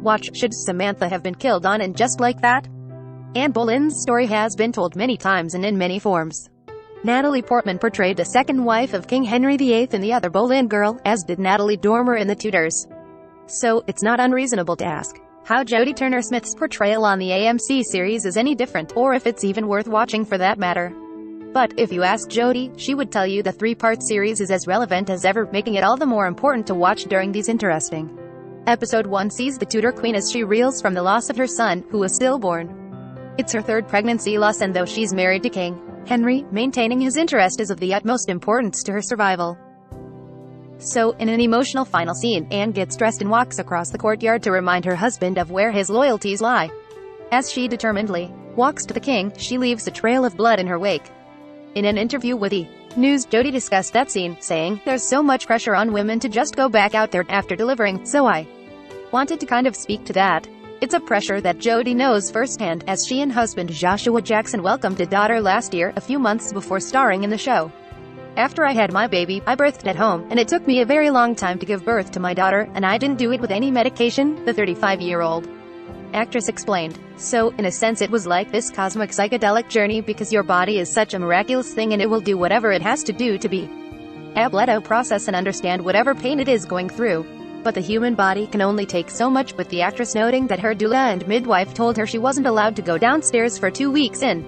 Watch, should Samantha have been killed on and just like that? Anne Boleyn's story has been told many times and in many forms. Natalie Portman portrayed the second wife of King Henry VIII in The Other Boleyn Girl, as did Natalie Dormer in The Tudors. So, it's not unreasonable to ask how Jodie Turner-Smith's portrayal on the AMC series is any different, or if it's even worth watching for that matter. But, if you ask Jodie, she would tell you the three-part series is as relevant as ever, making it all the more important to watch during these interesting. Episode 1 sees the Tudor Queen as she reels from the loss of her son, who was stillborn. It's her third pregnancy loss, and though she's married to King Henry, maintaining his interest is of the utmost importance to her survival. So, in an emotional final scene, Anne gets dressed and walks across the courtyard to remind her husband of where his loyalties lie. As she determinedly walks to the king, she leaves a trail of blood in her wake. In an interview with E! News, Jodie discussed that scene, saying, "There's so much pressure on women to just go back out there after delivering, so I wanted to kind of speak to that." It's a pressure that Jodie knows firsthand, as she and husband Joshua Jackson welcomed a daughter last year, a few months before starring in the show. "After I had my baby, I birthed at home, and it took me a very long time to give birth to my daughter, and I didn't do it with any medication," the 35-year-old actress explained. "So, in a sense it was like this cosmic psychedelic journey, because your body is such a miraculous thing and it will do whatever it has to do to be able to process and understand whatever pain it is going through. But the human body can only take so much," with the actress noting that her doula and midwife told her she wasn't allowed to go downstairs for 2 weeks in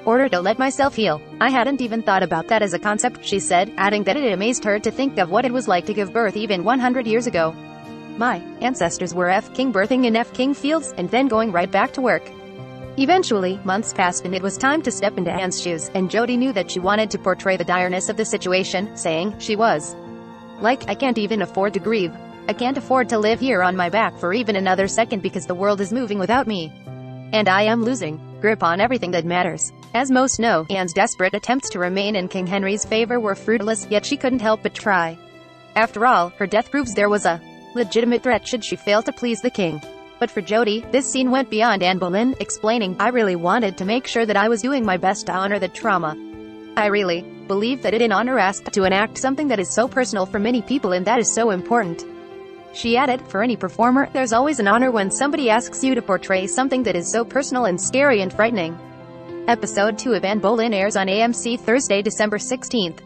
order to let myself heal. "I hadn't even thought about that as a concept," she said, adding that it amazed her to think of what it was like to give birth even 100 years ago. "My ancestors were F. King, birthing in F. King fields, and then going right back to work." Eventually, months passed and it was time to step into Anne's shoes, and Jodie knew that she wanted to portray the direness of the situation, saying, "She was like, I can't even afford to grieve. I can't afford to live here on my back for even another second, because the world is moving without me. And I am losing grip on everything that matters." As most know, Anne's desperate attempts to remain in King Henry's favor were fruitless, yet she couldn't help but try. After all, her death proves there was a legitimate threat should she fail to please the king. But for Jodie, this scene went beyond Anne Boleyn, explaining, "I really wanted to make sure that I was doing my best to honor the trauma. I really believe that it in honor asked to enact something that is so personal for many people, and that is so important." She added, "For any performer, there's always an honor when somebody asks you to portray something that is so personal and scary and frightening." Episode 2 of Anne Boleyn airs on AMC Thursday, December 16th.